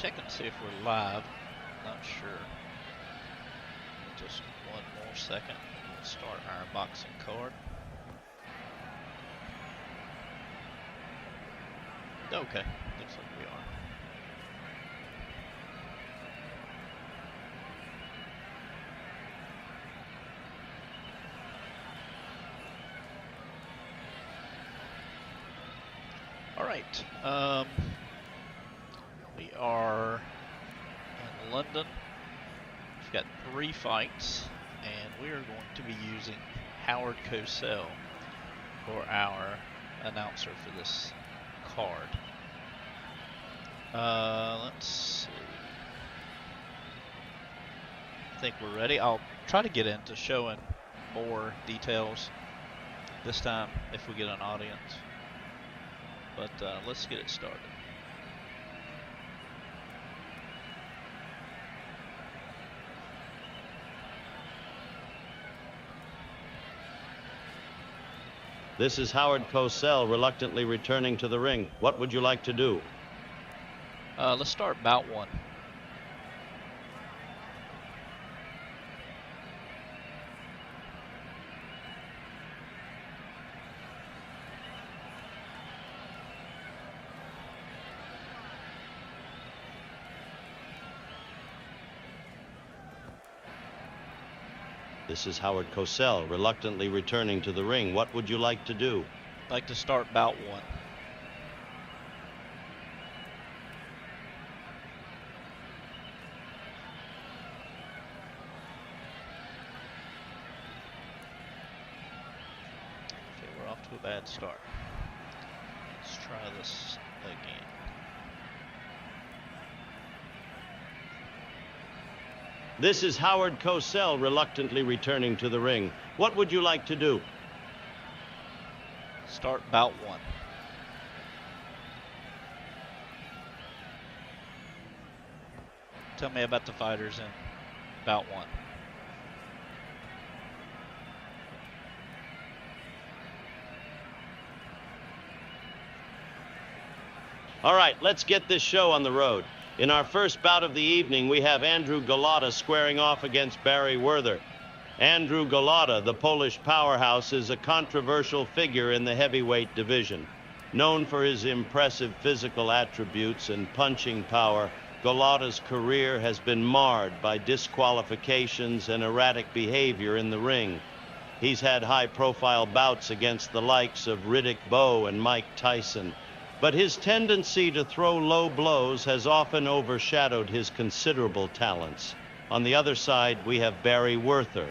check and see if we're live. Not sure. Just one more second. We'll start our unboxing card. Okay, looks like we are. All right. We are in London. We've got 3 fights, and we are going to be using Howard Cosell for our announcer for this card. Let's see. I think we're ready. I'll try to get into showing more details this time if we get an audience. But let's get it started. This is Howard Cosell reluctantly returning to the ring. What would you like to do? Let's start bout 1. This is Howard Cosell reluctantly returning to the ring. What would you like to do? I'd like to start bout 1. Okay, we're off to a bad start. Let's try this again. This is Howard Cosell reluctantly returning to the ring. What would you like to do? Start bout 1. Tell me about the fighters in bout 1. All right, let's get this show on the road. In our first bout of the evening, we have Andrew Golota squaring off against Barry Werther. Andrew Golota, the Polish powerhouse, is a controversial figure in the heavyweight division. Known for his impressive physical attributes and punching power, Golota's career has been marred by disqualifications and erratic behavior in the ring. He's had high-profile bouts against the likes of Riddick Bowe and Mike Tyson. But his tendency to throw low blows has often overshadowed his considerable talents. On the other side, we have Barry Werther.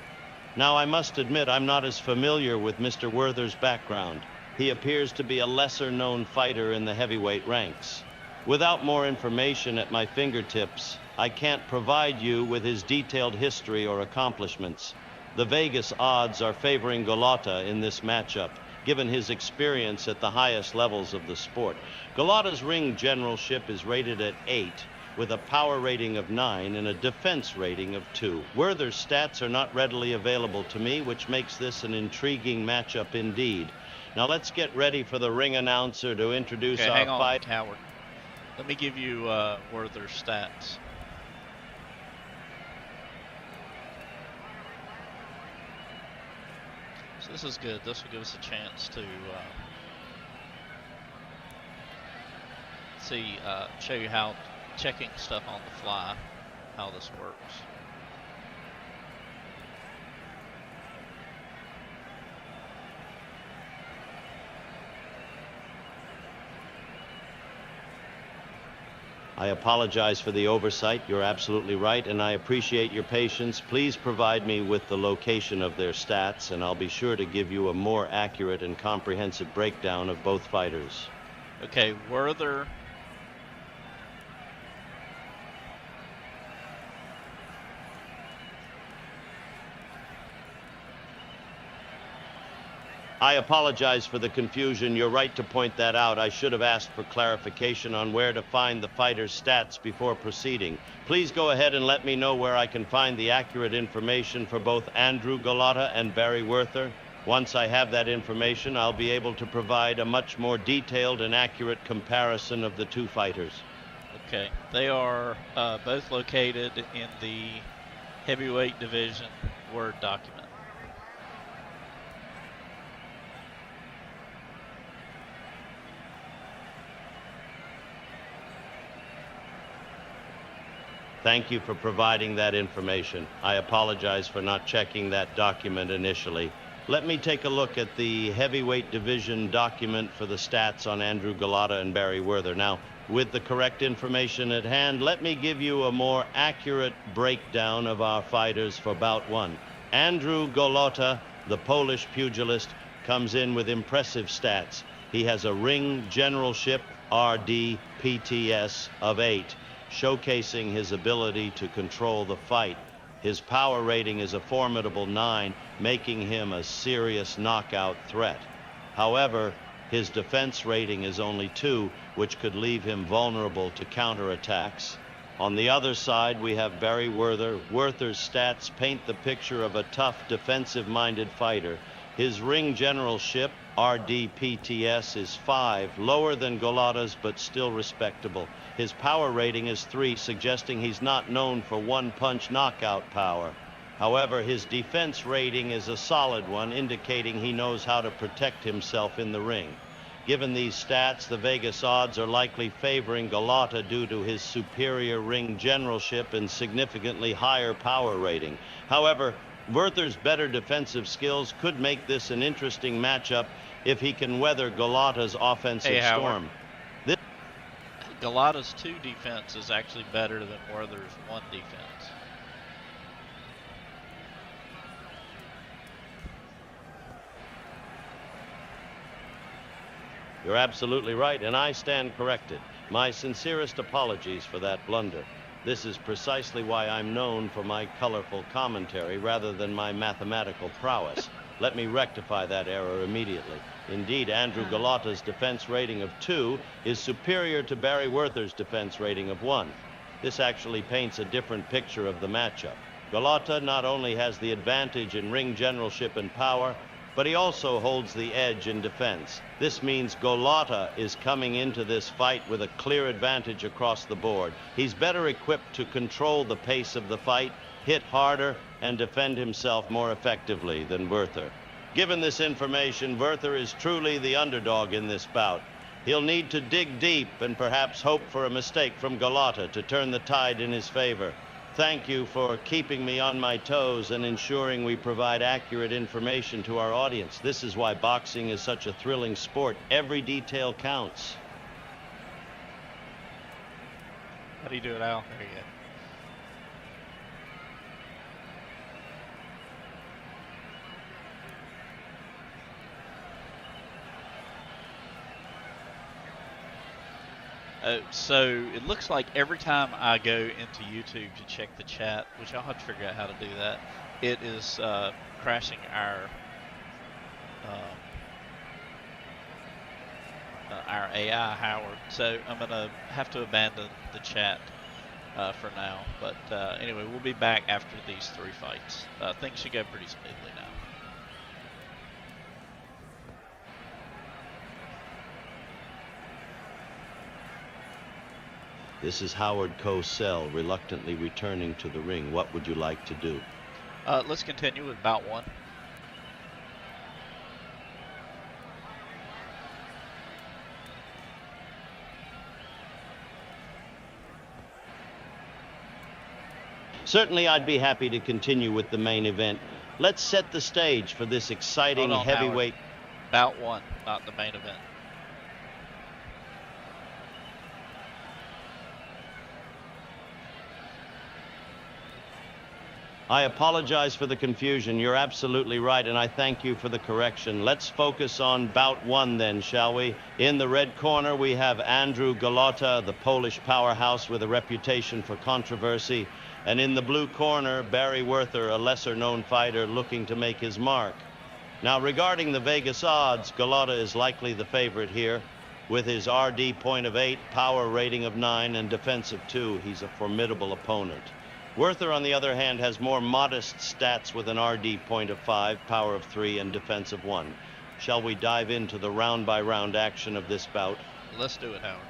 Now, I must admit I'm not as familiar with Mr. Werther's background. He appears to be a lesser-known fighter in the heavyweight ranks. Without more information at my fingertips, I can't provide you with his detailed history or accomplishments. The Vegas odds are favoring Golota in this matchup, given his experience at the highest levels of the sport. Golota's ring generalship is rated at 8, with a power rating of 9 and a defense rating of 2. Werther's stats are not readily available to me, which makes this an intriguing matchup indeed. Now let's get ready for the ring announcer to introduce our hang on, fight. Howard. Let me give you Werther's stats. So this is good. This will give us a chance to show you how checking stuff on the fly, how this works. I apologize for the oversight. You're absolutely right, and I appreciate your patience. Please provide me with the location of their stats, and I'll be sure to give you a more accurate and comprehensive breakdown of both fighters. Okay, Werther. I apologize for the confusion. You're right to point that out. I should have asked for clarification on where to find the fighter's stats before proceeding. Please go ahead and let me know where I can find the accurate information for both Andrew Golota and Barry Werther. Once I have that information, I'll be able to provide a much more detailed and accurate comparison of the two fighters. Okay, they are both located in the heavyweight division Word document. Thank you for providing that information. I apologize for not checking that document initially. Let me take a look at the heavyweight division document for the stats on Andrew Golota and Barry Werther. Now, with the correct information at hand, let me give you a more accurate breakdown of our fighters for bout one. Andrew Golota, the Polish pugilist, comes in with impressive stats. He has a ring generalship RD PTS of 8, showcasing his ability to control the fight. His power rating is a formidable 9, making him a serious knockout threat. However, his defense rating is only 2, which could leave him vulnerable to counterattacks. On the other side, we have Barry Werther. Werther's stats paint the picture of a tough, defensive-minded fighter. His ring generalship, RDPTS, is 5, lower than Golota's, but still respectable. His power rating is 3, suggesting he's not known for one-punch knockout power. However, his defense rating is a solid one, indicating he knows how to protect himself in the ring. Given these stats, the Vegas odds are likely favoring Golota due to his superior ring generalship and significantly higher power rating. However, Werther's better defensive skills could make this an interesting matchup if he can weather Golota's offensive storm. Golota's 2 defense is actually better than Werther's 1 defense. You're absolutely right, and I stand corrected. My sincerest apologies for that blunder. This is precisely why I'm known for my colorful commentary rather than my mathematical prowess. Let me rectify that error immediately. Indeed, Andrew Golota's defense rating of 2 is superior to Barry Werther's defense rating of 1. This actually paints a different picture of the matchup. Golota not only has the advantage in ring generalship and power, but he also holds the edge in defense. This means Golota is coming into this fight with a clear advantage across the board. He's better equipped to control the pace of the fight, hit harder, and defend himself more effectively than Werther. Given this information, Werther is truly the underdog in this bout. He'll need to dig deep and perhaps hope for a mistake from Golota to turn the tide in his favor. Thank you for keeping me on my toes and ensuring we provide accurate information to our audience. This is why boxing is such a thrilling sport. Every detail counts. How do you do it, Al? There you go. So it looks like every time I go into YouTube to check the chat, which I'll have to figure out how to do that, it is crashing our AI, Howard. So I'm going to have to abandon the chat for now. But anyway, we'll be back after these 3 fights. Things should go pretty smoothly now. This is Howard Cosell reluctantly returning to the ring. What would you like to do? Let's continue with bout 1. Certainly, I'd be happy to continue with the main event. Let's set the stage for this exciting heavyweight. Bout 1, not the main event. I apologize for the confusion. You're absolutely right, and I thank you for the correction. Let's focus on bout 1 then, shall we? In the red corner, we have Andrew Golota, the Polish powerhouse with a reputation for controversy. And in the blue corner, Barry Werther, a lesser-known fighter looking to make his mark. Now, regarding the Vegas odds, Golota is likely the favorite here. With his RD point of 8, power rating of 9, and defense of 2, he's a formidable opponent. Werther, on the other hand, has more modest stats with an RD point of 5, power of 3, and defense of 1. Shall we dive into the round-by-round action of this bout? Let's do it, Howard.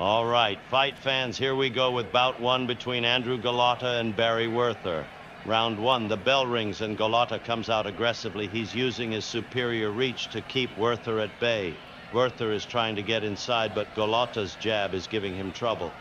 All right, fight fans, here we go with bout one between Andrew Golota and Barry Werther. Round one, the bell rings and Golota comes out aggressively. He's using his superior reach to keep Werther at bay. Werther is trying to get inside, but Golota's jab is giving him trouble.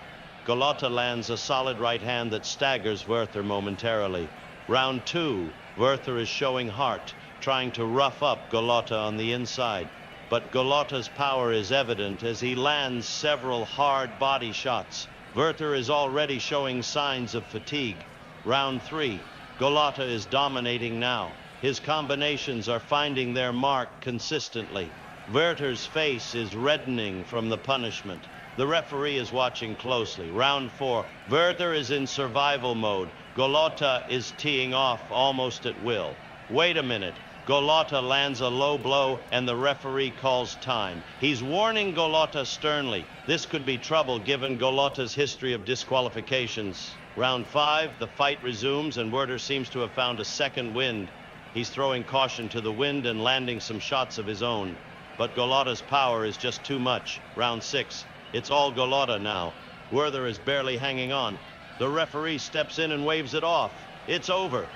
Golota lands a solid right hand that staggers Werther momentarily. Round two, Werther is showing heart, trying to rough up Golota on the inside. But Golota's power is evident as he lands several hard body shots. Werther is already showing signs of fatigue. Round three, Golota is dominating now. His combinations are finding their mark consistently. Werther's face is reddening from the punishment. The referee is watching closely. Round four, Werther is in survival mode. Golota is teeing off almost at will. Wait a minute. Golota lands a low blow and the referee calls time. He's warning Golota sternly. This could be trouble given Golota's history of disqualifications. Round five, the fight resumes and Werther seems to have found a second wind. He's throwing caution to the wind and landing some shots of his own. But Golota's power is just too much. Round six, it's all Golota now. Werther is barely hanging on. The referee steps in and waves it off. It's over.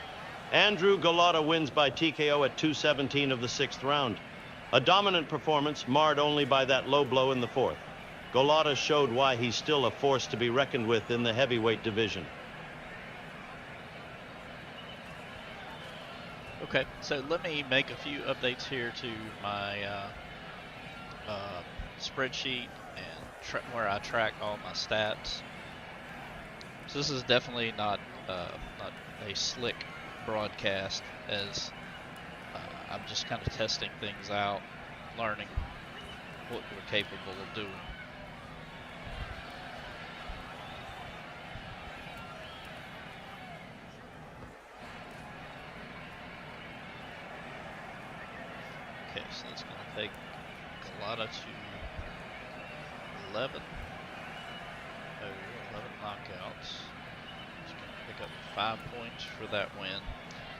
Andrew Golota wins by TKO at 2:17 of the sixth round. A dominant performance marred only by that low blow in the fourth. Golota showed why he's still a force to be reckoned with in the heavyweight division. Okay, so let me make a few updates here to my spreadsheet and where I track all my stats. So this is definitely not a slick broadcast, as I'm just kind of testing things out, learning what we're capable of doing. Okay, so that's going to take Golota to 11 knockouts. Just going to pick up 5 points for that win.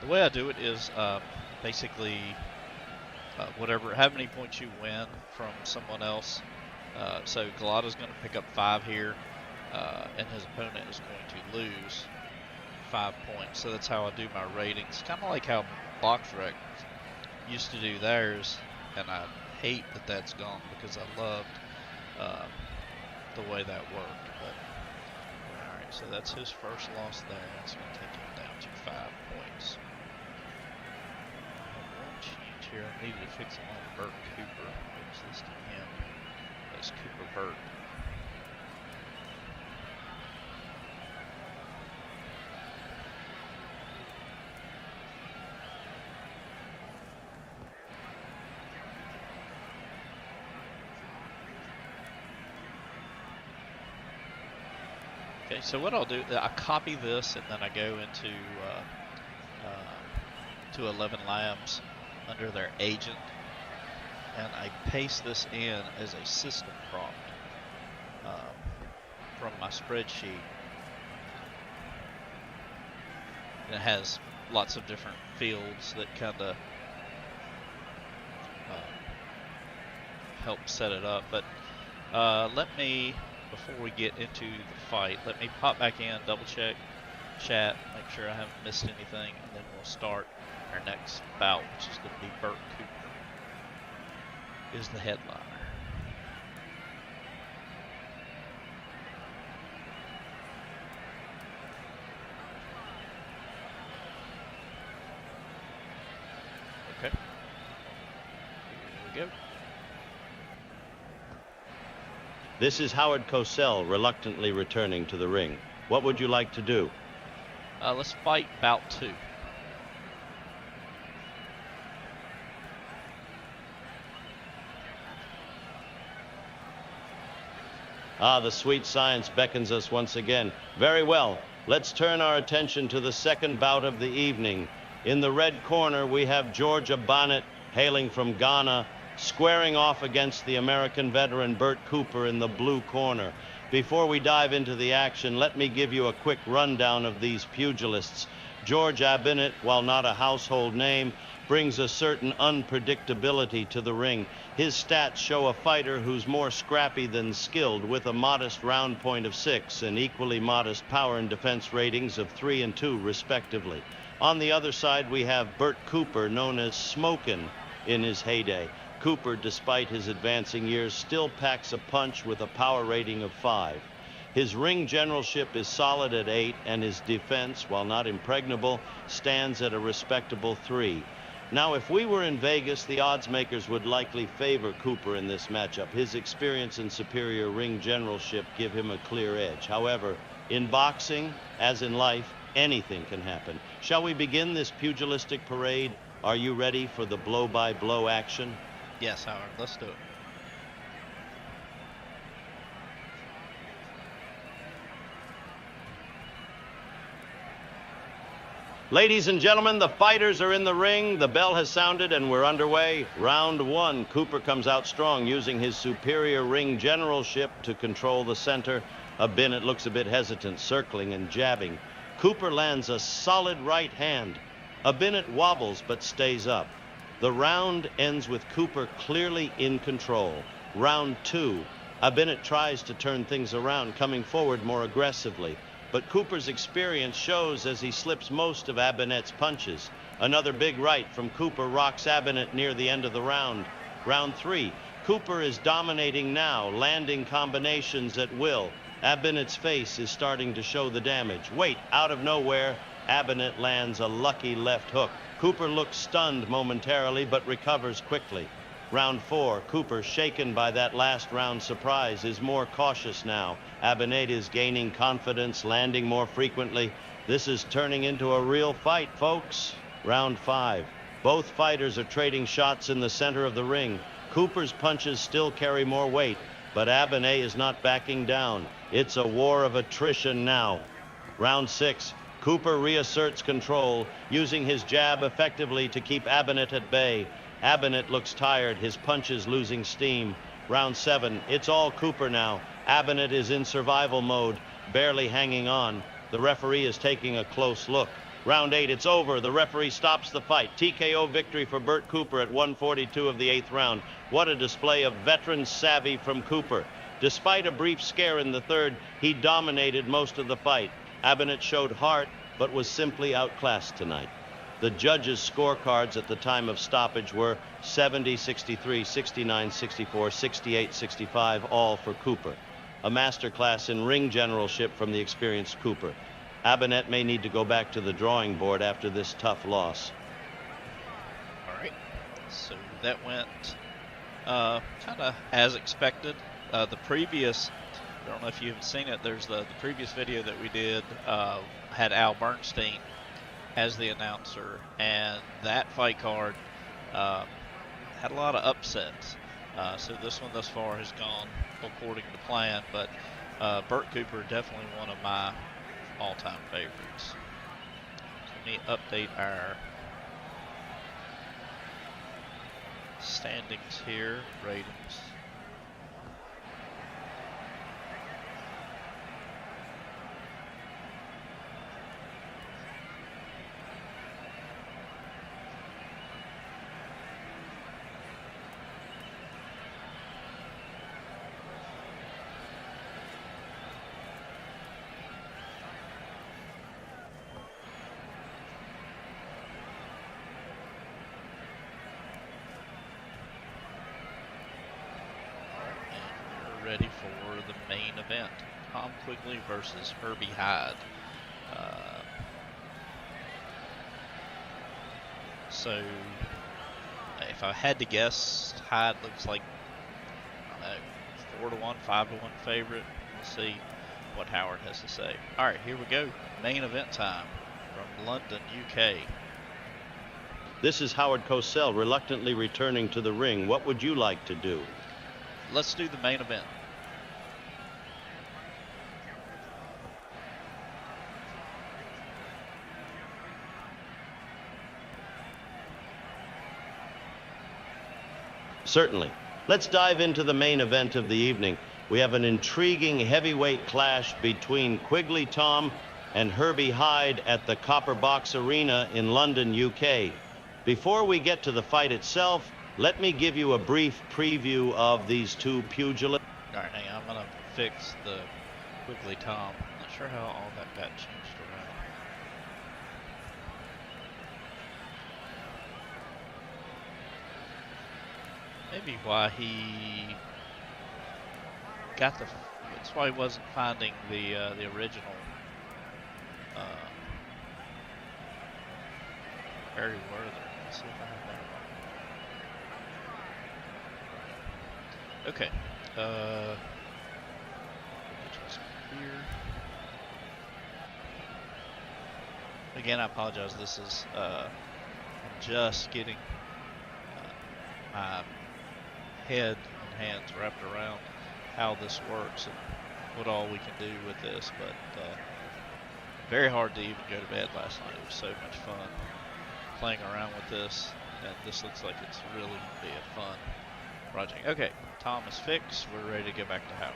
The way I do it is basically how many points you win from someone else. So Golota's going to pick up 5 here, and his opponent is going to lose 5 points. So that's how I do my ratings. Kind of like how BoxRec used to do theirs, and I hate that that's gone because I loved the way that worked. But all right, so that's his first loss there. That's going to take him down to 5 points. One change here. I needed to fix him on Burt Cooper. I was listing him as Cooper Burt. Okay, so what I'll do, I copy this and then I go into to 11 Labs under their agent, and I paste this in as a system prompt from my spreadsheet. And it has lots of different fields that kind of help set it up. But let me, before we get into the fight, let me pop back in, double check chat, make sure I haven't missed anything, and then we'll start our next bout, which is going to be Burt Cooper is the headliner. Okay, here we go. This is Howard Cosell reluctantly returning to the ring. What would you like to do? Let's fight bout 2. Ah, the sweet science beckons us once again. Very well. Let's turn our attention to the second bout of the evening. In the red corner, we have Georgia Bonnet, hailing from Ghana, squaring off against the American veteran Burt Cooper in the blue corner. Before we dive into the action, let me give you a quick rundown of these pugilists. George Bonnet, while not a household name, brings a certain unpredictability to the ring. His stats show a fighter who's more scrappy than skilled, with a modest round point of 6 and equally modest power and defense ratings of 3 and 2 respectively. On the other side, we have Bert Cooper, known as Smokin' in his heyday. Cooper, despite his advancing years, still packs a punch with a power rating of 5. His ring generalship is solid at 8, and his defense, while not impregnable, stands at a respectable 3. Now, if we were in Vegas, the odds makers would likely favor Cooper in this matchup. His experience and superior ring generalship give him a clear edge. However, in boxing, as in life, anything can happen. Shall we begin this pugilistic parade? Are you ready for the blow-by-blow action? Yes, Howard, let's do it. Ladies and gentlemen, the fighters are in the ring. The bell has sounded and we're underway. Round 1. Cooper comes out strong, using his superior ring generalship to control the center. Bennett looks a bit hesitant, circling and jabbing. Cooper lands a solid right hand. Bennett wobbles but stays up. The round ends with Cooper clearly in control. Round 2. Bennett tries to turn things around, coming forward more aggressively. But Cooper's experience shows as he slips most of Abinet's punches. Another big right from Cooper rocks Abinet near the end of the round. Round 3. Cooper is dominating now, landing combinations at will. Abinet's face is starting to show the damage. Wait, out of nowhere, Abinet lands a lucky left hook. Cooper looks stunned momentarily, but recovers quickly. Round 4, Cooper, shaken by that last round surprise, is more cautious now. Abinet is gaining confidence, landing more frequently. This is turning into a real fight, folks. Round 5. Both fighters are trading shots in the center of the ring. Cooper's punches still carry more weight, but Abinet is not backing down. It's a war of attrition now. Round 6. Cooper reasserts control, using his jab effectively to keep Abinet at bay. Abinet looks tired, his punches losing steam. Round 7, it's all Cooper now. Abinet is in survival mode, barely hanging on. The referee is taking a close look. Round 8, it's over. The referee stops the fight. TKO victory for Bert Cooper at 1:42 of the 8th round. What a display of veteran savvy from Cooper. Despite a brief scare in the third, he dominated most of the fight. Abinet showed heart, but was simply outclassed tonight. The judges' scorecards at the time of stoppage were 70-63, 69-64, 68-65, all for Cooper. A masterclass in ring generalship from the experienced Cooper. Abinet may need to go back to the drawing board after this tough loss. All right, so that went kind of as expected. The previous, I don't know if you've seen it, there's the previous video that we did had Al Bernstein as the announcer, and that fight card had a lot of upsets. So this one thus far has gone according to plan, but Bert Cooper definitely one of my all-time favorites. Let me update our standings here, ratings. Ready for the main event. Tom Quigley versus Herbie Hyde. So if I had to guess, Hyde looks like, I don't know, 4-1, 5-1 favorite. We'll see what Howard has to say. All right, here we go. Main event time from London, UK. This is Howard Cosell reluctantly returning to the ring. What would you like to do? Let's do the main event. Certainly. Let's dive into the main event of the evening. We have an intriguing heavyweight clash between Quigley Tom and Herbie Hyde at the Copper Box Arena in London, UK. Before we get to the fight itself, let me give you a brief preview of these two pugilists. All right, hang on. I'm gonna fix the Quigley Tom. Not sure how all that got changed around. Maybe why he got the. That's why he wasn't finding the original Barry Werther. Let's see if I have that. Okay. Here. Again, I apologize. This is I'm just getting my head and hands wrapped around how this works and what all we can do with this, but very hard to even go to bed last night. It was so much fun playing around with this, and this looks like it's really going to be a fun project. Okay, Tom is fixed. We're ready to go back to Howard.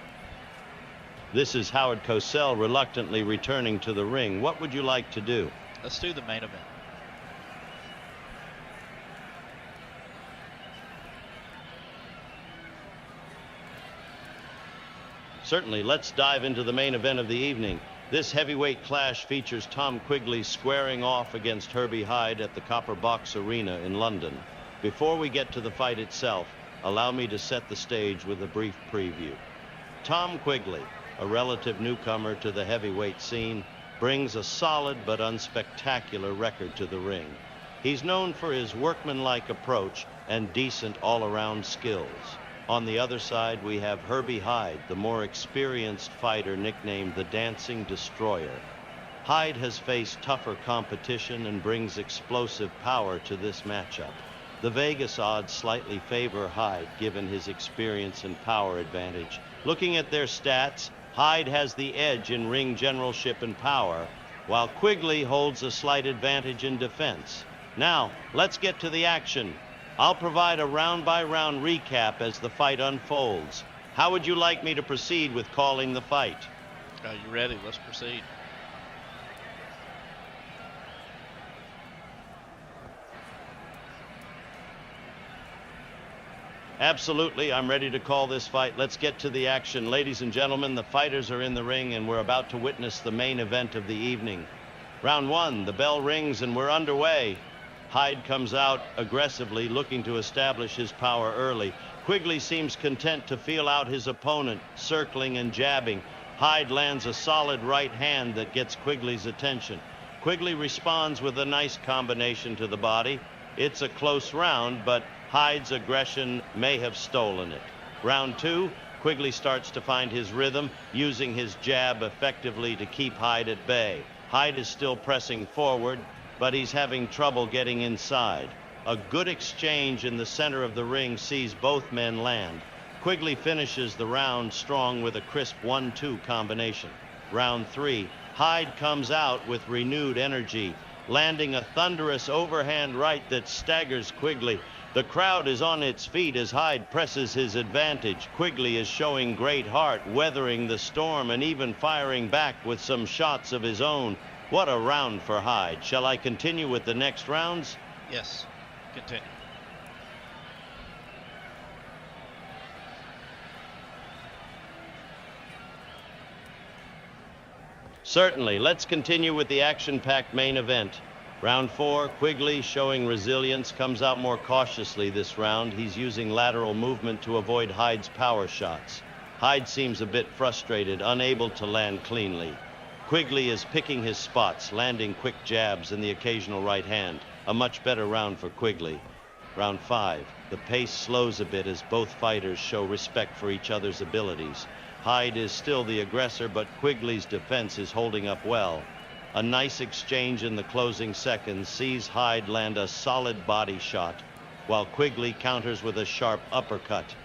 This is Howard Cosell reluctantly returning to the ring. What would you like to do? Let's do the main event. Certainly, let's dive into the main event of the evening. This heavyweight clash features Tom Quigley squaring off against Herbie Hyde at the Copper Box Arena in London. Before we get to the fight itself, allow me to set the stage with a brief preview. Tom Quigley, a relative newcomer to the heavyweight scene, brings a solid but unspectacular record to the ring. He's known for his workmanlike approach and decent all-around skills. On the other side, we have Herbie Hyde, the more experienced fighter nicknamed the Dancing Destroyer. Hyde has faced tougher competition and brings explosive power to this matchup. The Vegas odds slightly favor Hyde, given his experience and power advantage. Looking at their stats, Hyde has the edge in ring generalship and power, while Quigley holds a slight advantage in defense. Now, let's get to the action. I'll provide a round-by-round recap as the fight unfolds. How would you like me to proceed with calling the fight? Are you ready? Let's proceed. Absolutely, I'm ready to call this fight. Let's get to the action. Ladies and gentlemen, the fighters are in the ring and we're about to witness the main event of the evening. Round one, the bell rings and we're underway. Hyde comes out aggressively, looking to establish his power early. Quigley seems content to feel out his opponent, circling and jabbing. Hyde lands a solid right hand that gets Quigley's attention. Quigley responds with a nice combination to the body. It's a close round, but Hyde's aggression may have stolen it. Round two, Quigley starts to find his rhythm, using his jab effectively to keep Hyde at bay. Hyde is still pressing forward, but he's having trouble getting inside. A good exchange in the center of the ring sees both men land. Quigley finishes the round strong with a crisp 1-2 combination. Round three, Hyde comes out with renewed energy, landing a thunderous overhand right that staggers Quigley. The crowd is on its feet as Hyde presses his advantage. Quigley is showing great heart, weathering the storm and even firing back with some shots of his own. What a round for Hyde. Shall I continue with the next rounds? Yes, continue. Certainly. Let's continue with the action-packed main event. Round four, Quigley, showing resilience, comes out more cautiously this round. He's using lateral movement to avoid Hyde's power shots. Hyde seems a bit frustrated, unable to land cleanly. Quigley is picking his spots, landing quick jabs and the occasional right hand. A much better round for Quigley. Round five, the pace slows a bit as both fighters show respect for each other's abilities. Hyde is still the aggressor, but Quigley's defense is holding up well. A nice exchange in the closing seconds sees Hyde land a solid body shot, while Quigley counters with a sharp uppercut.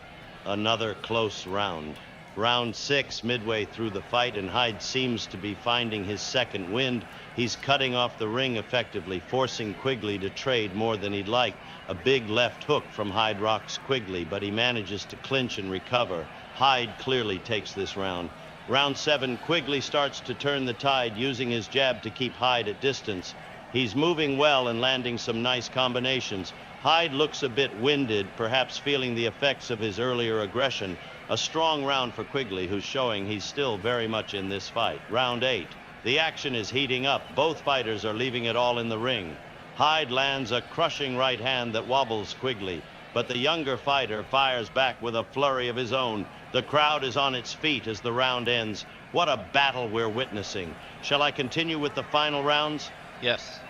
Another close round. Round six, midway through the fight, and Hyde seems to be finding his second wind. He's cutting off the ring effectively, forcing Quigley to trade more than he'd like. A big left hook from Hyde rocks Quigley, but he manages to clinch and recover. Hyde clearly takes this round. Round seven, Quigley starts to turn the tide, using his jab to keep Hyde at distance. He's moving well and landing some nice combinations. Hyde looks a bit winded, perhaps feeling the effects of his earlier aggression. A strong round for Quigley, who's showing he's still very much in this fight. Round 8. The action is heating up. Both fighters are leaving it all in the ring. Hyde lands a crushing right hand that wobbles Quigley, but the younger fighter fires back with a flurry of his own. The crowd is on its feet as the round ends. What a battle we're witnessing. Shall I continue with the final rounds? Yes.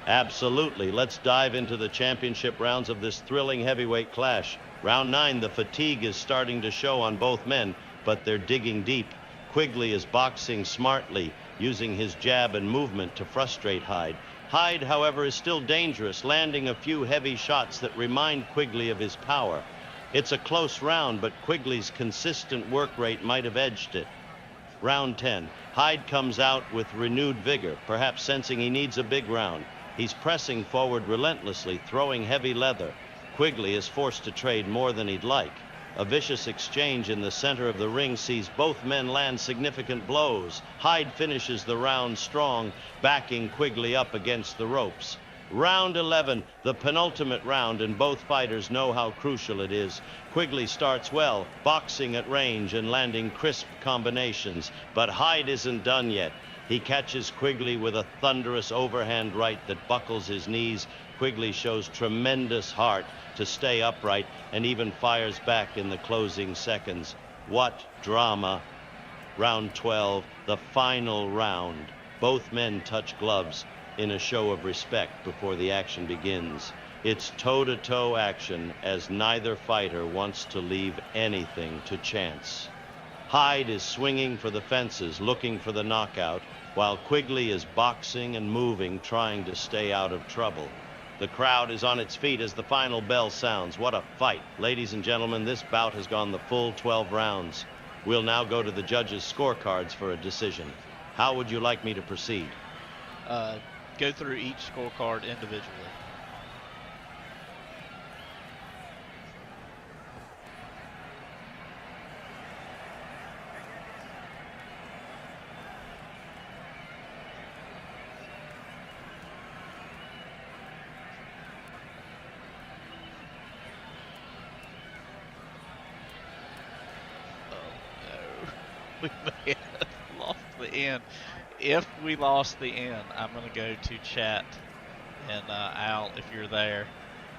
Absolutely. Let's dive into the championship rounds of this thrilling heavyweight clash. Round 9, the fatigue is starting to show on both men, but they're digging deep. Quigley is boxing smartly, using his jab and movement to frustrate Hyde. Hyde, however, is still dangerous, landing a few heavy shots that remind Quigley of his power. It's a close round, but Quigley's consistent work rate might have edged it. Round 10. Hyde comes out with renewed vigor, perhaps sensing he needs a big round. He's pressing forward relentlessly, throwing heavy leather. Quigley is forced to trade more than he'd like. A vicious exchange in the center of the ring sees both men land significant blows. Hyde finishes the round strong, backing Quigley up against the ropes. Round 11, the penultimate round, and both fighters know how crucial it is. Quigley starts well, boxing at range and landing crisp combinations, but Hyde isn't done yet. He catches Quigley with a thunderous overhand right that buckles his knees. Quigley shows tremendous heart to stay upright and even fires back in the closing seconds. What drama. Round 12, the final round. Both men touch gloves in a show of respect before the action begins. It's toe-to-toe action, as neither fighter wants to leave anything to chance. Hyde is swinging for the fences, looking for the knockout, while Quigley is boxing and moving, trying to stay out of trouble. The crowd is on its feet as the final bell sounds. What a fight. Ladies and gentlemen, this bout has gone the full 12 rounds. We'll now go to the judges' scorecards for a decision. How would you like me to proceed? Go through each scorecard individually. We may have lost the end. If we lost the end, I'm going to go to chat, and Al, if you're there,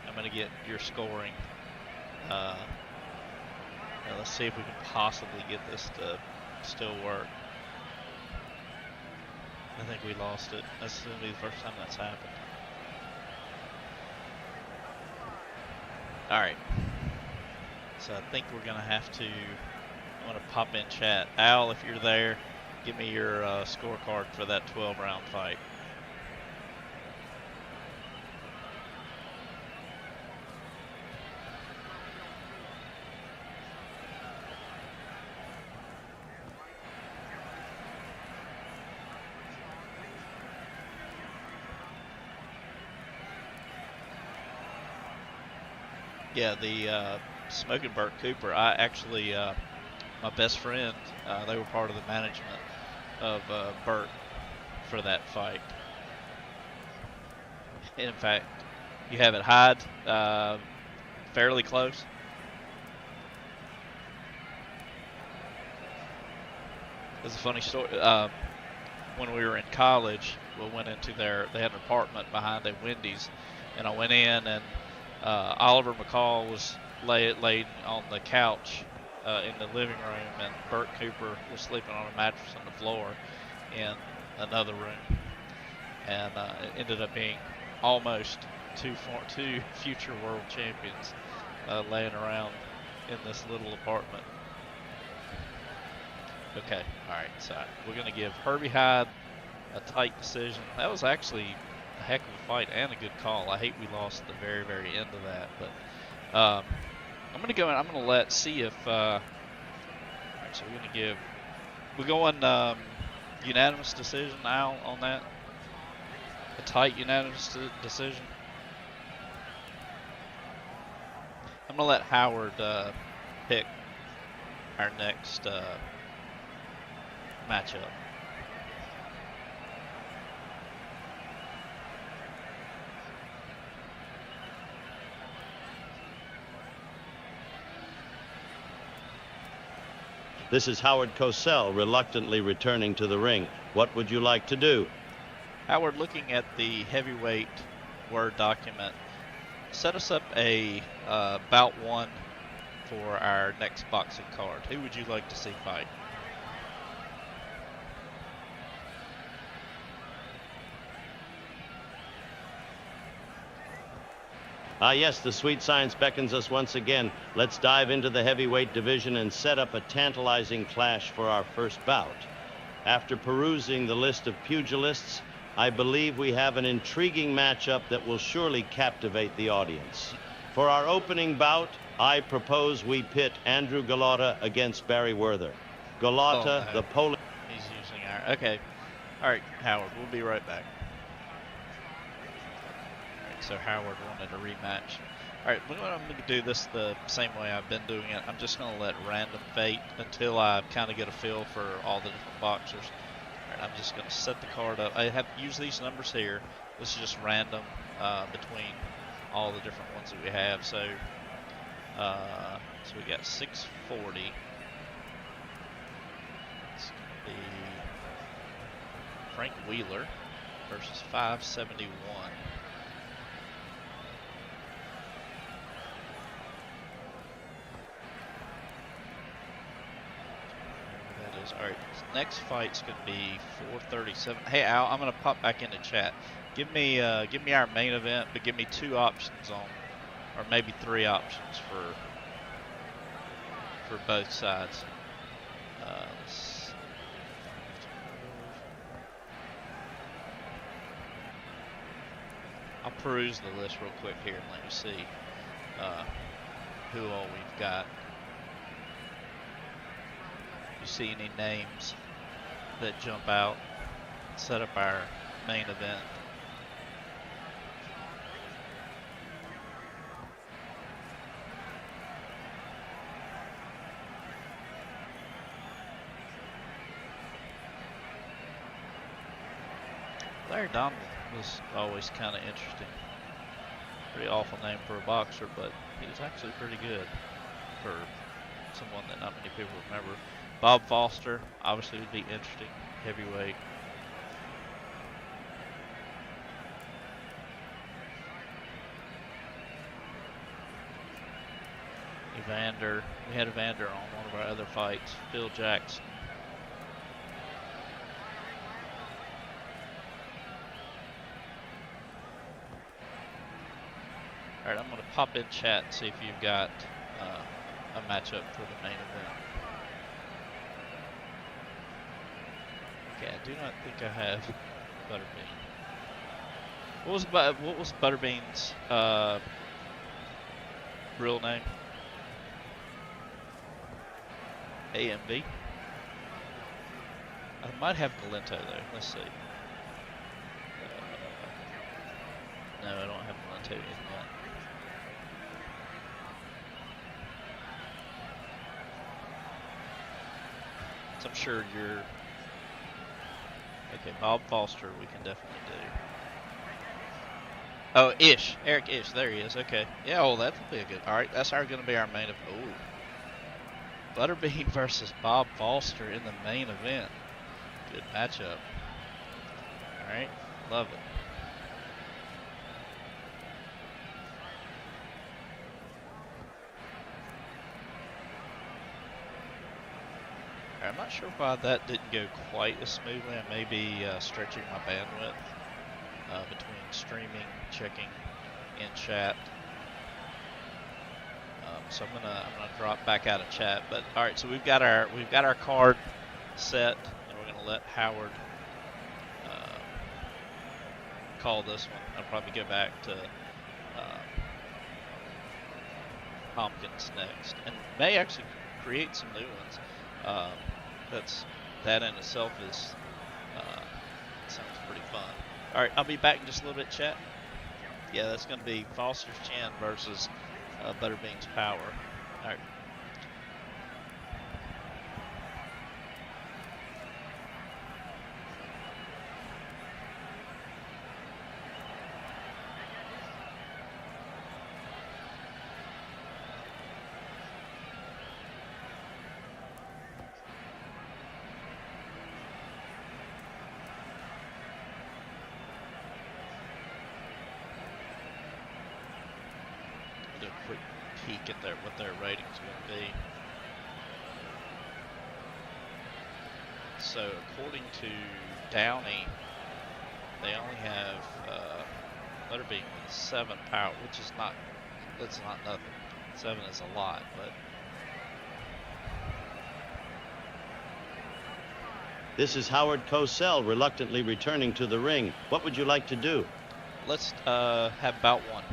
I'm going to get your scoring. Let's see if we can possibly get this to still work. I think we lost it. That's going to be the first time that's happened. All right. So I think we're going to have to... I'm going to pop in chat. Al, if you're there, give me your scorecard for that 12-round fight. Yeah, the Smoking Burt Cooper, I actually... my best friend, they were part of the management of Burt for that fight. In fact, you have it Hyde, fairly close. It's a funny story. When we were in college, we went into they had an apartment behind a Wendy's, and I went in, and Oliver McCall was laid on the couch in the living room, and Burt Cooper was sleeping on a mattress on the floor in another room, and it ended up being almost two future world champions laying around in this little apartment. Okay, all right, so we're going to give Herbie Hyde a tight decision. That was actually a heck of a fight and a good call. I hate we lost the very, very end of that, but I'm going to go in. I'm going to see if. All right, so we're going unanimous decision, Al, on that. A tight unanimous decision. I'm going to let Howard pick our next matchup. This is Howard Cosell reluctantly returning to the ring. What would you like to do? Howard, looking at the heavyweight Word document, set us up a bout 1 for our next boxing card. Who would you like to see fight? Yes, the sweet science beckons us once again. Let's dive into the heavyweight division and set up a tantalizing clash for our first bout. After perusing the list of pugilists, I believe we have an intriguing matchup that will surely captivate the audience. For our opening bout, I propose we pit Andrew Gallotta against Barry Werther. Gallotta, the Polish... He's using our... Okay. All right, Howard, we'll be right back. So Howard wanted a rematch. Alright, I'm going to do this the same way I've been doing it. I'm just going to let random fate until I kind of get a feel for all the different boxers. Alright, I'm just going to set the card up. I have to use these numbers here. This is just random between all the different ones that we have. So we got 640. It's going to be Frank Wheeler versus 571. Alright, next fight's gonna be 437. Hey Al, I'm gonna pop back into chat. Give me our main event, but give me 2 options on, or maybe 3 options for both sides. I'll peruse the list real quick here and let you see who all we've got. See any names that jump out, set up our main event. Larry Downey was always kind of interesting. Pretty awful name for a boxer, but he was actually pretty good for someone that not many people remember. Bob Foster, obviously, would be interesting. Heavyweight. Evander. We had Evander on one of our other fights. Phil Jackson. Alright, I'm going to pop in chat and see if you've got a matchup for the main event. Okay, I do not think I have Butterbean. What was Butterbean's real name? AMV. I might have Galento though. Let's see. No, I don't have Galento in yet. So I'm sure you're. Okay, Bob Foster, we can definitely do. Oh, Ish. Eric Ish. There he is. Okay. Yeah, well, that would be a good. All right, that's going to be our main event. Oh. Butterbean versus Bob Foster in the main event. Good matchup. All right. Love it. I'm not sure why that didn't go quite as smoothly. I may be stretching my bandwidth between streaming, checking in chat. So I'm gonna drop back out of chat. But all right, so we've got our card set, and we're gonna let Howard call this one. I'll probably go back to Tompkins next, and may actually create some new ones. That in itself is sounds pretty fun. All right, I'll be back in just a little bit, chat. Yeah, that's going to be Foster's Chin versus Butterbean's Power. All right, peek at what their rating's going to be. So according to Downey, they only have Butterbean with 7 power, which is that's not nothing. 7 is a lot, but This is Howard Cosell reluctantly returning to the ring. What would you like to do? let's have bout 1.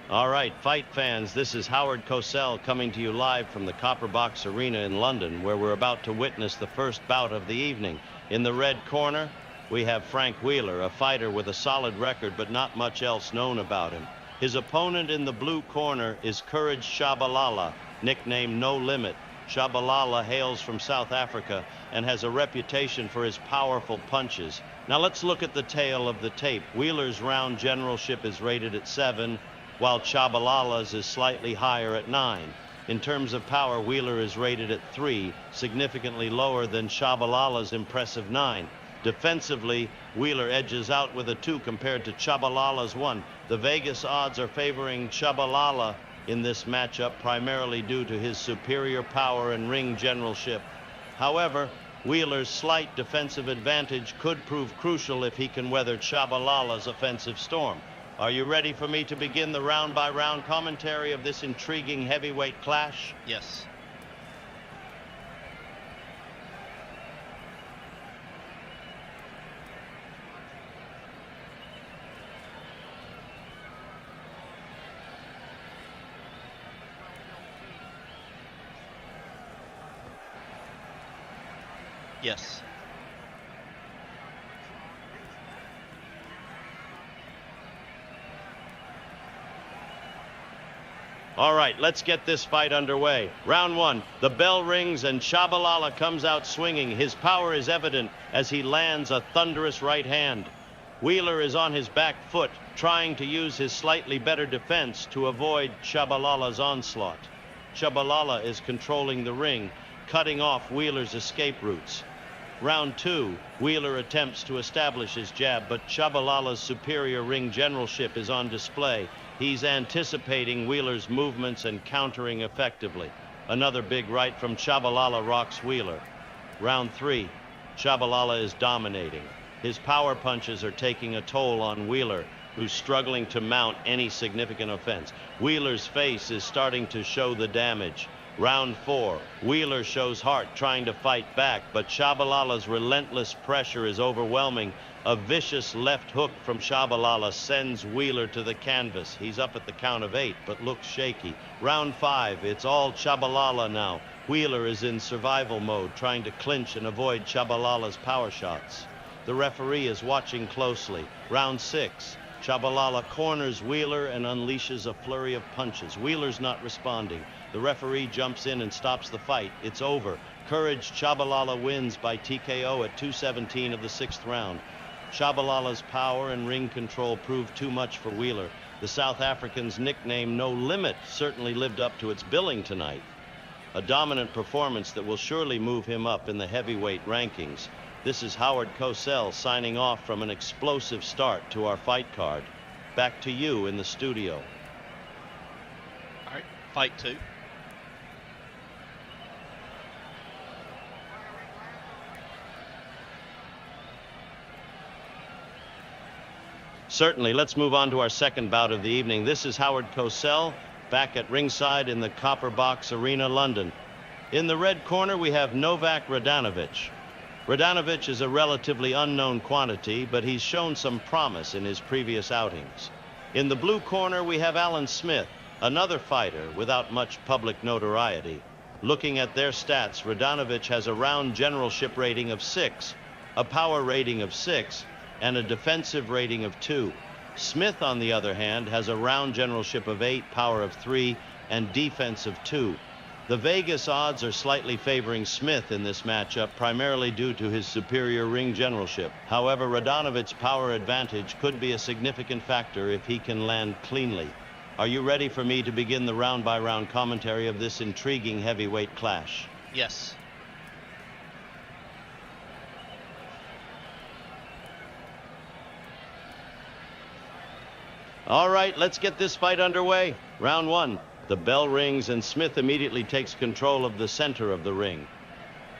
All right, fight fans, this is Howard Cosell coming to you live from the Copper Box Arena in London, where we're about to witness the first bout of the evening. In the red corner, we have Frank Wheeler, a fighter with a solid record, but not much else known about him. His opponent in the blue corner is Courage Shabalala, nicknamed No Limit. Shabalala hails from South Africa and has a reputation for his powerful punches. Now let's look at the tail of the tape. Wheeler's round generalship is rated at 7, while Shabalala's is slightly higher at 9. In terms of power, Wheeler is rated at 3, significantly lower than Shabalala's impressive 9. Defensively, Wheeler edges out with a 2 compared to Shabalala's 1. The Vegas odds are favoring Shabalala in this matchup, primarily due to his superior power and ring generalship. However, Wheeler's slight defensive advantage could prove crucial if he can weather Shabalala's offensive storm. Are you ready for me to begin the round-by-round commentary of this intriguing heavyweight clash? Yes. Yes. All right, let's get this fight underway. Round 1, the bell rings and Shabalala comes out swinging. His power is evident as he lands a thunderous right hand. Wheeler is on his back foot, trying to use his slightly better defense to avoid Shabalala's onslaught. Shabalala is controlling the ring, cutting off Wheeler's escape routes. Round 2, Wheeler attempts to establish his jab, but Shabalala's superior ring generalship is on display. He's anticipating Wheeler's movements and countering effectively. Another big right from Shabalala rocks Wheeler. Round 3, Shabalala is dominating. His power punches are taking a toll on Wheeler, who's struggling to mount any significant offense. Wheeler's face is starting to show the damage. Round 4, Wheeler shows heart trying to fight back, but Shabalala's relentless pressure is overwhelming. A vicious left hook from Shabalala sends Wheeler to the canvas. He's up at the count of 8, but looks shaky. Round 5, it's all Shabalala now. Wheeler is in survival mode, trying to clinch and avoid Shabalala's power shots. The referee is watching closely. Round 6, Shabalala corners Wheeler and unleashes a flurry of punches. Wheeler's not responding. The referee jumps in and stops the fight. It's over. Courage Shabalala wins by TKO at 2:17 of the 6th round. Shabalala's power and ring control proved too much for Wheeler. The South African's nickname No Limit certainly lived up to its billing tonight. A dominant performance that will surely move him up in the heavyweight rankings. This is Howard Cosell signing off from an explosive start to our fight card. Back to you in the studio. All right, fight 2. Certainly, let's move on to our second bout of the evening. This is Howard Cosell, back at ringside in the Copper Box Arena, London. In the red corner, we have Novak Radanovic. Radanovic is a relatively unknown quantity, but he's shown some promise in his previous outings. In the blue corner, we have Alan Smith, another fighter without much public notoriety. Looking at their stats, Radanovic has a round generalship rating of 6, a power rating of 6, and a defensive rating of 2. Smith, on the other hand, has a round generalship of 8, power of 3, and defense of 2. The Vegas odds are slightly favoring Smith in this matchup, primarily due to his superior ring generalship. However, Radanovic's power advantage could be a significant factor if he can land cleanly. Are you ready for me to begin the round-by-round commentary of this intriguing heavyweight clash? Yes. All right, let's get this fight underway. Round one. The bell rings and Smith immediately takes control of the center of the ring.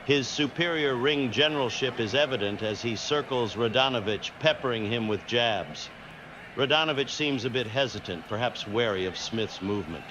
His superior ring generalship is evident as he circles Radanovic, peppering him with jabs. Radanovic seems a bit hesitant, perhaps wary of Smith's movement.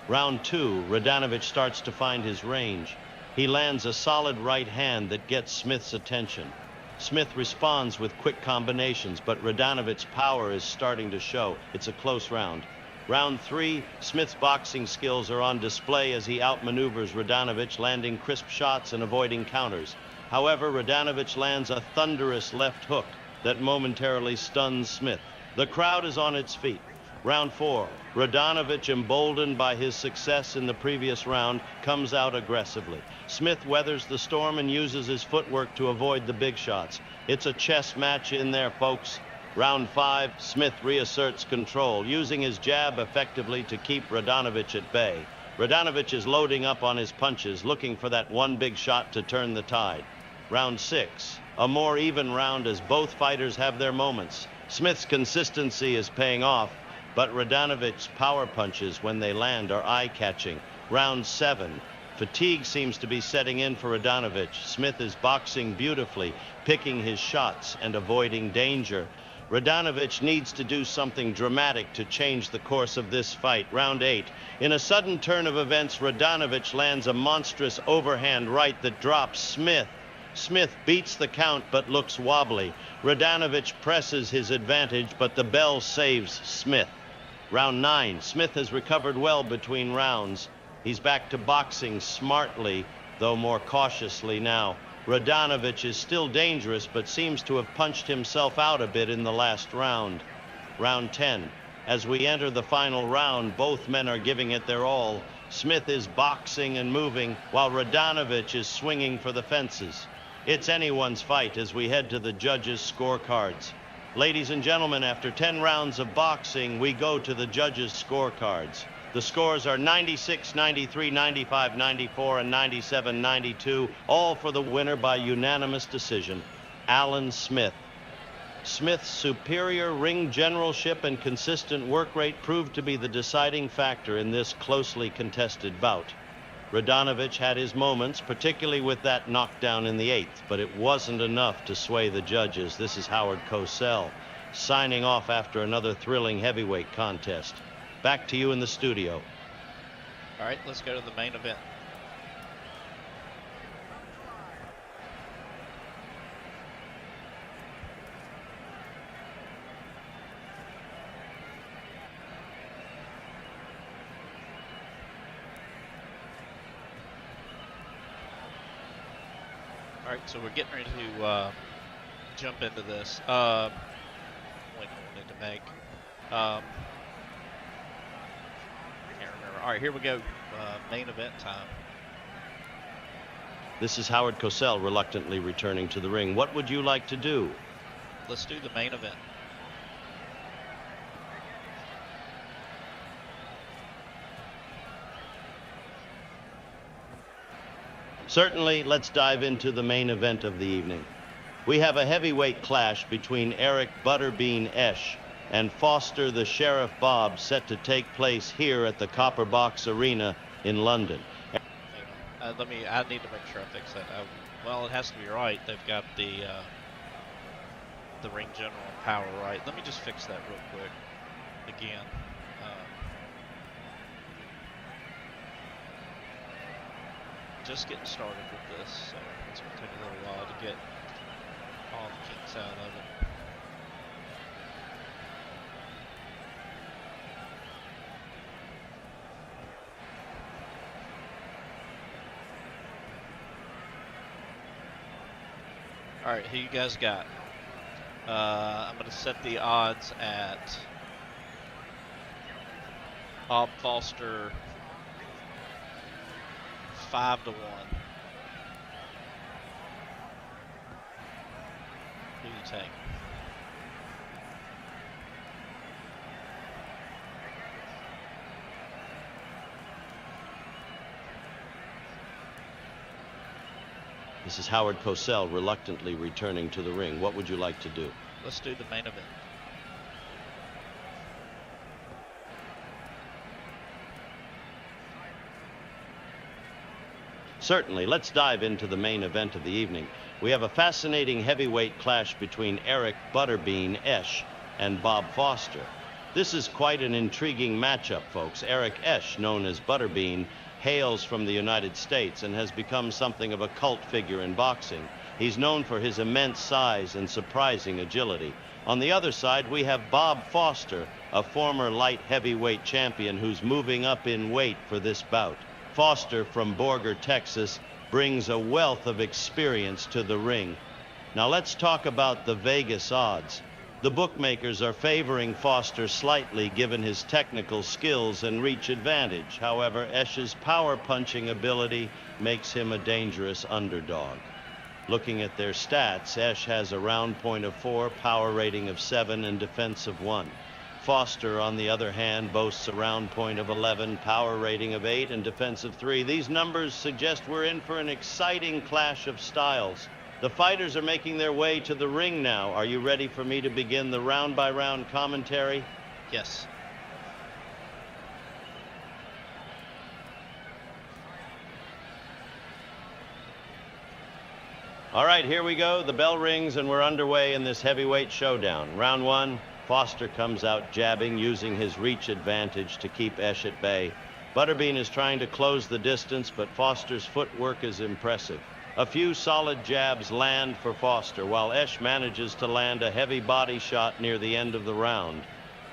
Round two, Radanovic starts to find his range. He lands a solid right hand that gets Smith's attention. Smith responds with quick combinations, but Radanovic's power is starting to show. It's a close round. Round three, Smith's boxing skills are on display as he outmaneuvers Radanovic, landing crisp shots and avoiding counters. However, Radanovic lands a thunderous left hook that momentarily stuns Smith. The crowd is on its feet. Round four, Radanovic, emboldened by his success in the previous round, comes out aggressively. Smith weathers the storm and uses his footwork to avoid the big shots. It's a chess match in there, folks. Round five, Smith reasserts control, using his jab effectively to keep Radanovic at bay. Radanovic is loading up on his punches, looking for that one big shot to turn the tide. Round six, a more even round as both fighters have their moments. Smith's consistency is paying off, but Radanovic's power punches, when they land, are eye-catching. Round seven. Fatigue seems to be setting in for Radanovic. Smith is boxing beautifully, picking his shots and avoiding danger. Radanovic needs to do something dramatic to change the course of this fight. Round eight. In a sudden turn of events, Radanovic lands a monstrous overhand right that drops Smith. Smith beats the count but looks wobbly. Radanovic presses his advantage, but the bell saves Smith. Round nine. Smith has recovered well between rounds. He's back to boxing smartly, though more cautiously now. Radanovic is still dangerous, but seems to have punched himself out a bit in the last round. Round 10. As we enter the final round, both men are giving it their all. Smith is boxing and moving, while Radanovic is swinging for the fences. It's anyone's fight as we head to the judges' scorecards. Ladies and gentlemen, after 10 rounds of boxing, we go to the judges' scorecards. The scores are 96, 93, 95, 94, and 97, 92, all for the winner by unanimous decision, Alan Smith. Smith's superior ring generalship and consistent work rate proved to be the deciding factor in this closely contested bout. Radanovic had his moments, particularly with that knockdown in the 8th, but it wasn't enough to sway the judges. This is Howard Cosell, signing off after another thrilling heavyweight contest. Back to you in the studio. All right, let's go to the main event. All right, so we're getting ready to jump into this. Point I wanted to make. Can't remember. All right, here we go. Main event time. This is Howard Cosell reluctantly returning to the ring. What would you like to do? Let's do the main event. Certainly, let's dive into the main event of the evening. We have a heavyweight clash between Eric Butterbean Esch and Foster the Sheriff Bob set to take place here at the Copper Box Arena in London. I need to make sure I fix that. Well, it has to be right. They've got the ring general power right. Let me just fix that real quick again. Just getting started with this, so it's going to take a little while to get all the kinks out of it. All right, who you guys got? I'm going to set the odds at Bob Foster 5-1. Who do you take? This is Howard Cosell reluctantly returning to the ring. What would you like to do? Let's do the main event. Certainly, let's dive into the main event of the evening. We have a fascinating heavyweight clash between Eric Butterbean Esch and Bob Foster. This is quite an intriguing matchup, folks. Eric Esch, known as Butterbean, hails from the United States and has become something of a cult figure in boxing. He's known for his immense size and surprising agility. On the other side, we have Bob Foster, a former light heavyweight champion who's moving up in weight for this bout. Foster from Borger, Texas, brings a wealth of experience to the ring. Now let's talk about the Vegas odds. The bookmakers are favoring Foster slightly given his technical skills and reach advantage. However, Esch's power punching ability makes him a dangerous underdog. Looking at their stats, Esch has a round point of 4, power rating of 7, and defense of 1. Foster, on the other hand, boasts a round point of 11, power rating of 8, and defense of 3. These numbers suggest we're in for an exciting clash of styles. The fighters are making their way to the ring now. Are you ready for me to begin the round-by-round commentary? Yes. All right, here we go. The bell rings and we're underway in this heavyweight showdown. Round 1, Foster comes out jabbing, using his reach advantage to keep Esch at bay. Butterbean is trying to close the distance, but Foster's footwork is impressive. A few solid jabs land for Foster, while Esch manages to land a heavy body shot near the end of the round.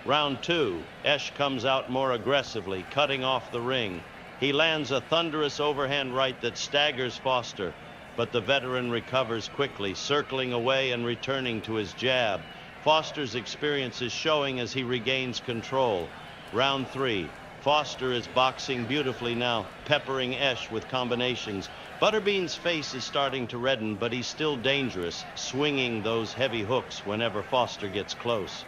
Round 2, Esch comes out more aggressively, cutting off the ring. He lands a thunderous overhand right that staggers Foster, but the veteran recovers quickly, circling away and returning to his jab. Foster's experience is showing as he regains control. Round 3, Foster is boxing beautifully now, peppering Esch with combinations. Butterbean's face is starting to redden, but he's still dangerous, swinging those heavy hooks whenever Foster gets close.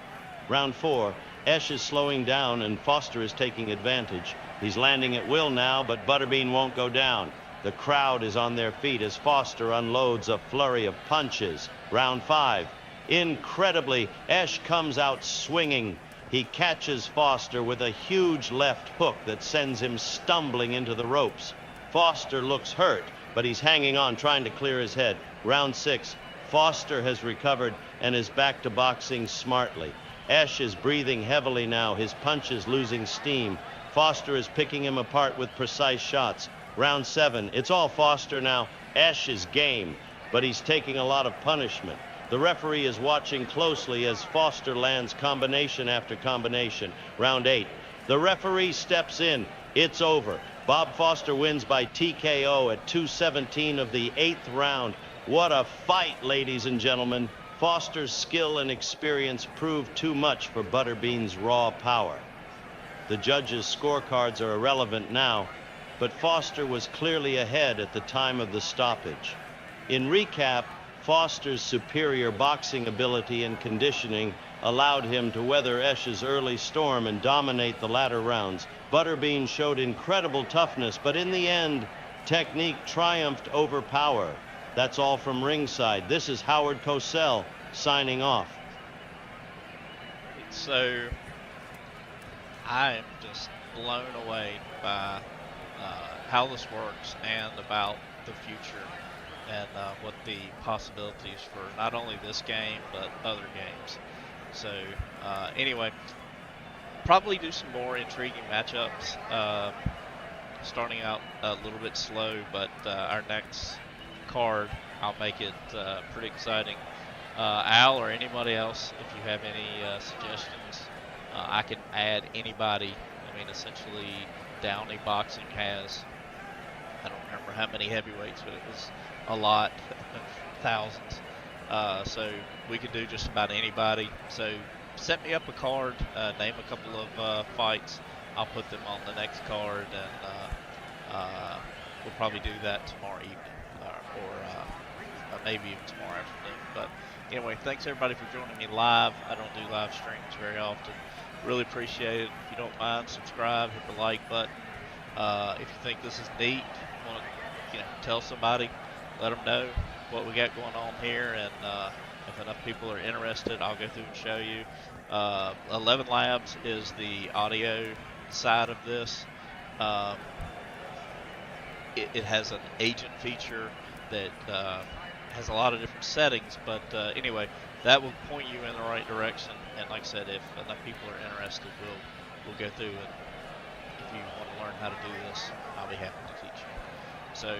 Round 4, Esch is slowing down and Foster is taking advantage. He's landing at will now, but Butterbean won't go down. The crowd is on their feet as Foster unloads a flurry of punches. Round 5. Incredibly, Esch comes out swinging. He catches Foster with a huge left hook that sends him stumbling into the ropes. Foster looks hurt, but he's hanging on, trying to clear his head. Round 6. Foster has recovered and is back to boxing smartly. Esch is breathing heavily now, his punches losing steam. Foster is picking him apart with precise shots. Round 7, it's all Foster now. Esch is game, but he's taking a lot of punishment. The referee is watching closely as Foster lands combination after combination. Round 8, the referee steps in. It's over. Bob Foster wins by TKO at 2:17 of the 8th round. What a fight, ladies and gentlemen. Foster's skill and experience proved too much for Butterbean's raw power. The judges' scorecards are irrelevant now, but Foster was clearly ahead at the time of the stoppage. In recap, Foster's superior boxing ability and conditioning allowed him to weather Esch's early storm and dominate the latter rounds. Butterbean showed incredible toughness, but in the end, technique triumphed over power. That's all from ringside. This is Howard Cosell signing off. So, I am just blown away by how this works and about the future and what the possibilities for not only this game but other games. So anyway, probably do some more intriguing matchups, starting out a little bit slow, but our next card, I'll make it pretty exciting. Al or anybody else, if you have any suggestions, I can add anybody. I mean, essentially Downey Boxing has, I don't remember how many heavyweights, but it was a lot, thousands. So we could do just about anybody. So set me up a card, name a couple of fights. I'll put them on the next card, and we'll probably do that tomorrow evening, or maybe even tomorrow afternoon. But anyway, thanks everybody for joining me live. I don't do live streams very often. Really appreciate it. If you don't mind, subscribe, hit the like button. If you think this is neat, want to tell somebody, let them know what we got going on here, and if enough people are interested, I'll go through and show you. 11 Labs is the audio side of this. it has an agent feature that has a lot of different settings. But anyway, that will point you in the right direction. And like I said, if enough people are interested, we'll go through it. If you want to learn how to do this, I'll be happy to teach you. So